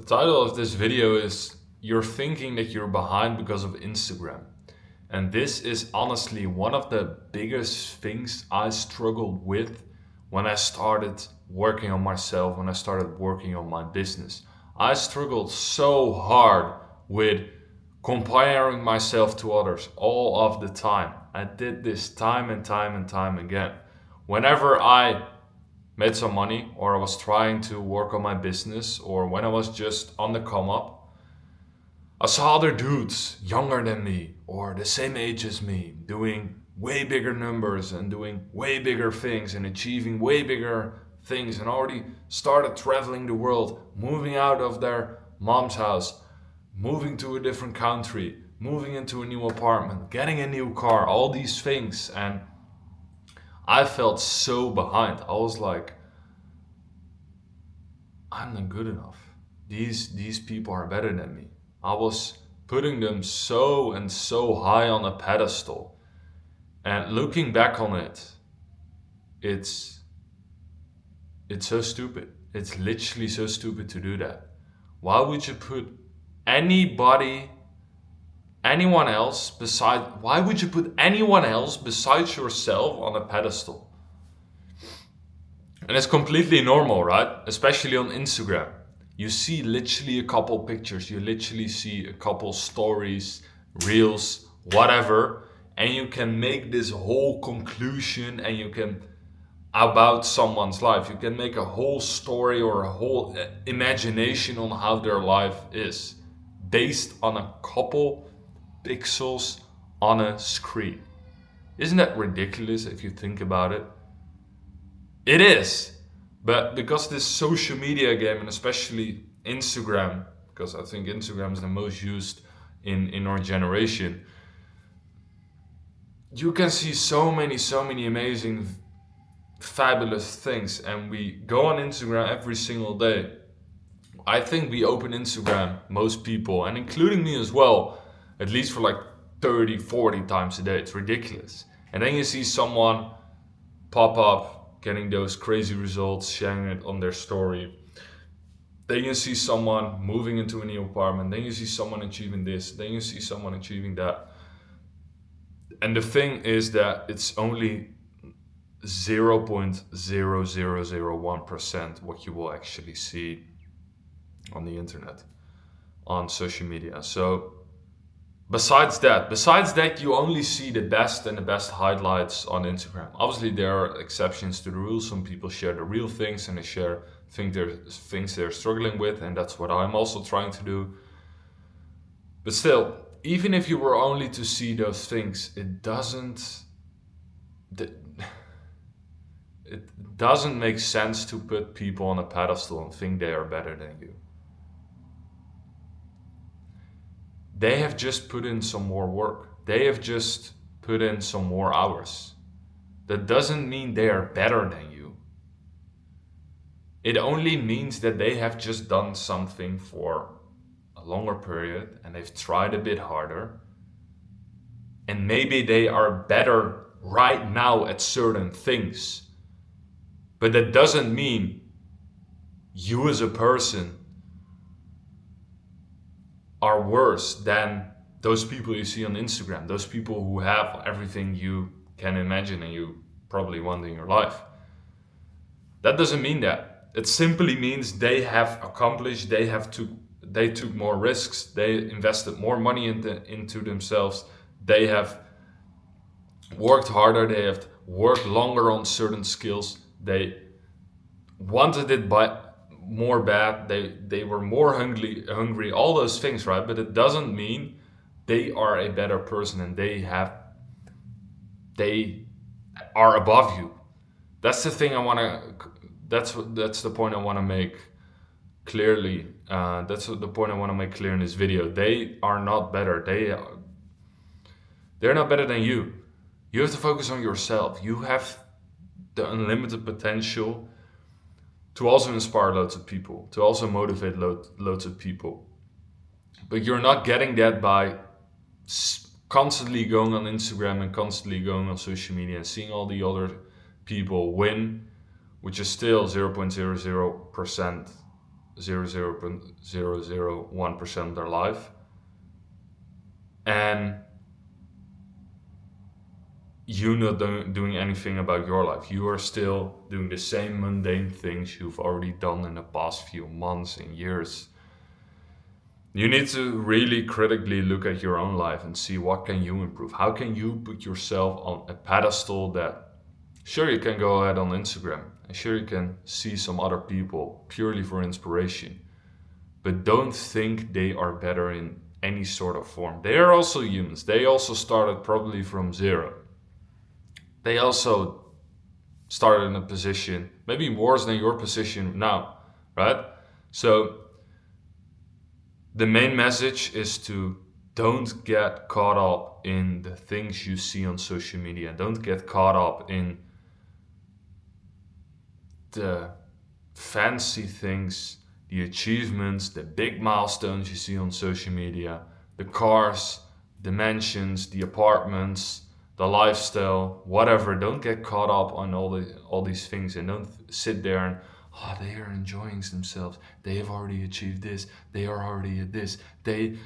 title of this video is You're Thinking That You're Behind Because of Instagram. And this is honestly one of the biggest things I struggled with when I started working on myself, when I started working on my business. I struggled so hard with comparing myself to others all of the time. I did this time and time and time again. Whenever I made some money, or I was trying to work on my business, or when I was just on the come up, I saw other dudes younger than me or the same age as me doing way bigger numbers and doing way bigger things and achieving way bigger things and already started traveling the world, moving out of their mom's house, moving to a different country, moving into a new apartment, getting a new car, all these things. And I felt so behind. I was like, I'm not good enough. These people are better than me. I was putting them so and so high on a pedestal. And looking back on it, it's so stupid. It's literally so stupid to do that. Why would you put why would you put anyone else besides yourself on a pedestal? And it's completely normal, right? Especially on Instagram. You see literally a couple pictures, you literally see a couple stories, reels, whatever, and you can make this whole conclusion and you can about someone's life. You can make a whole story or a whole imagination on how their life is based on a couple pixels on a screen. Isn't that ridiculous if you think about it? It is. But because this social media game, and especially Instagram, because I think Instagram is the most used in our generation, you can see so many amazing, fabulous things. And we go on Instagram every single day. I think we open Instagram, most people, and including me as well, at least for like 30, 40 times a day. It's ridiculous. And then you see someone pop up, getting those crazy results, sharing it on their story. Then you see someone moving into a new apartment. Then you see someone achieving this. Then you see someone achieving that. And the thing is that it's only 0.0001% what you will actually see on the internet, on social media. So besides that, you only see the best and the best highlights on Instagram. Obviously, there are exceptions to the rule. Some people share the real things and they share things they're struggling with, and that's what I'm also trying to do. But still, even if you were only to see those things, it doesn't make sense to put people on a pedestal and think they are better than you. They have just put in some more work. They have just put in some more hours. That doesn't mean they are better than you. It only means that they have just done something for a longer period and they've tried a bit harder. And maybe they are better right now at certain things. But that doesn't mean you as a person are worse than those people you see on Instagram, those people who have everything you can imagine and you probably want in your life. That doesn't mean that. It simply means they have accomplished, they took more risks, they invested more money into themselves, they have worked harder, they have worked longer on certain skills, they wanted it more bad, they were more hungry, all those things, right? But it doesn't mean they are a better person and they are above you. That's the thing that's the point I want to make clearly. That's the point I want to make clear in this video. They are not better. They're not better than you. You have to focus on yourself. You have the unlimited potential to also inspire loads of people, to also motivate loads of people. But you're not getting that by constantly going on Instagram and constantly going on social media and seeing all the other people win, which is still 0.00% 0.0001% of their life, and you not doing anything about your life. You are still doing the same mundane things you've already done in the past few months and years. You need to really critically look at your own life and see what can you improve. How can you put yourself on a pedestal that, sure, you can go ahead on Instagram and sure, you can see some other people purely for inspiration, but don't think they are better in any sort of form. They are also humans. They also started probably from zero. They also started in a position maybe worse than your position now, right? So the main message is to don't get caught up in the things you see on social media. Don't get caught up in the fancy things, the achievements, the big milestones you see on social media, the cars, the mansions, the apartments, the lifestyle, whatever. Don't get caught up on all these things, and don't sit there and, oh, they are enjoying themselves. They have already achieved this. They are already at this. They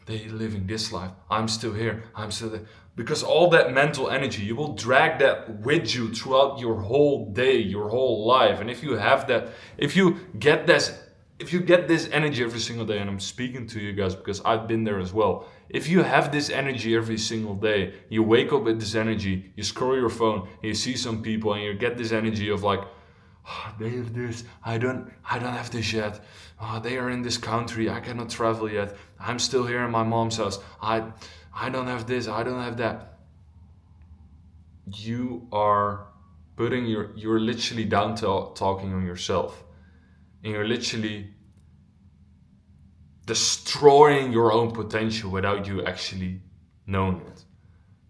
living this life. I'm still here. I'm still there. Because all that mental energy, you will drag that with you throughout your whole day, your whole life. And if you have that, if you get this energy every single day, and I'm speaking to you guys because I've been there as well. If you have this energy every single day, you wake up with this energy, you scroll your phone, and you see some people, and you get this energy of like, oh, they have this, I don't have this yet. Oh, they are in this country, I cannot travel yet. I'm still here in my mom's house. I don't have this, I don't have that. You are you're literally down to talking on yourself. And you're literally destroying your own potential without you actually knowing it.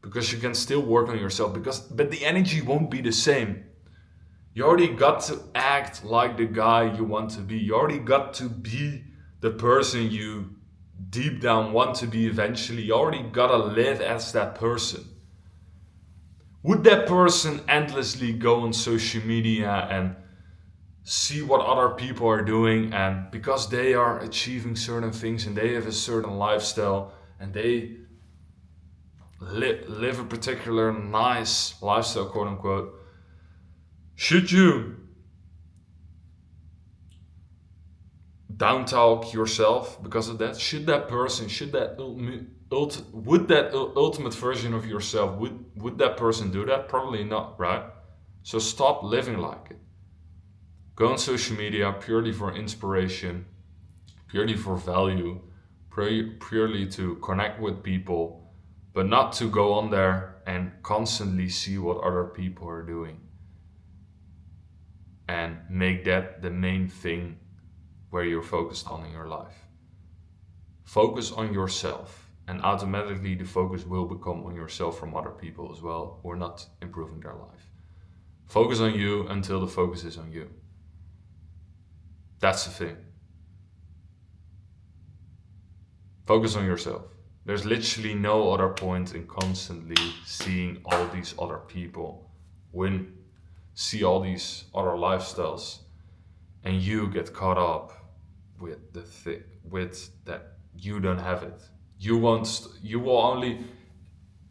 Because you can still work on yourself, but the energy won't be the same. You already got to act like the guy you want to be. You already got to be the person you deep down want to be eventually. You already gotta live as that person. Would that person endlessly go on social media and see what other people are doing, and because they are achieving certain things and they have a certain lifestyle and they live a particular nice lifestyle, quote unquote, should you down talk yourself because of that? Would that ultimate version of yourself, would that person do that? Probably not, right? So stop living like it. Go on social media purely for inspiration, purely for value, purely to connect with people, but not to go on there and constantly see what other people are doing and make that the main thing where you're focused on in your life. Focus on yourself, and automatically the focus will become on yourself from other people as well who are not improving their life. Focus on you until the focus is on you. That's the thing. Focus on yourself. There's literally no other point in constantly seeing all these other people see all these other lifestyles, and you get caught up with with that you don't have it. You will only,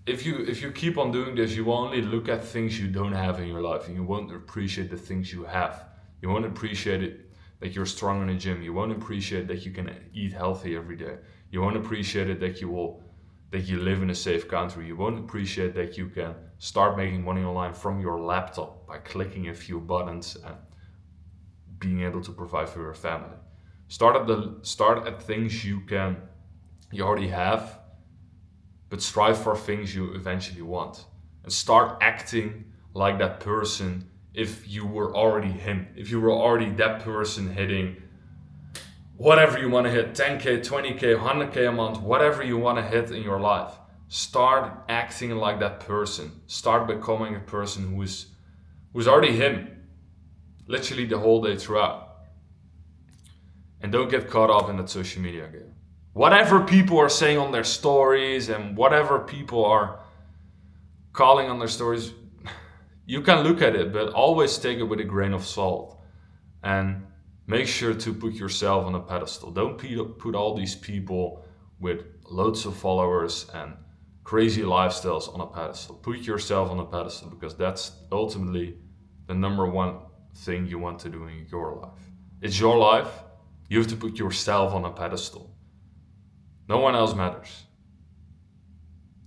if you keep on doing this, you will only look at things you don't have in your life, and you won't appreciate the things you have. You won't appreciate it that you're strong in the gym. You won't appreciate that you can eat healthy every day. You won't appreciate it that you live in a safe country. You won't appreciate that you can start making money online from your laptop by clicking a few buttons and being able to provide for your family. Start at things you already have, but strive for things you eventually want. And start acting like that person if you were already him. If you were already that person hitting whatever you want to hit, 10K, 20K, 100K a month, whatever you want to hit in your life. Start acting like that person. Start becoming a person who's already him, literally the whole day throughout. And don't get caught up in that social media game. Whatever people are saying on their stories and whatever people are calling on their stories, you can look at it, but always take it with a grain of salt. And Make sure to put yourself on a pedestal. Don't put all these people with loads of followers and crazy lifestyles on a pedestal. Put yourself on a pedestal, because that's ultimately the number one thing you want to do in your life. It's your life. You have to put yourself on a pedestal. No one else matters.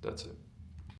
That's it.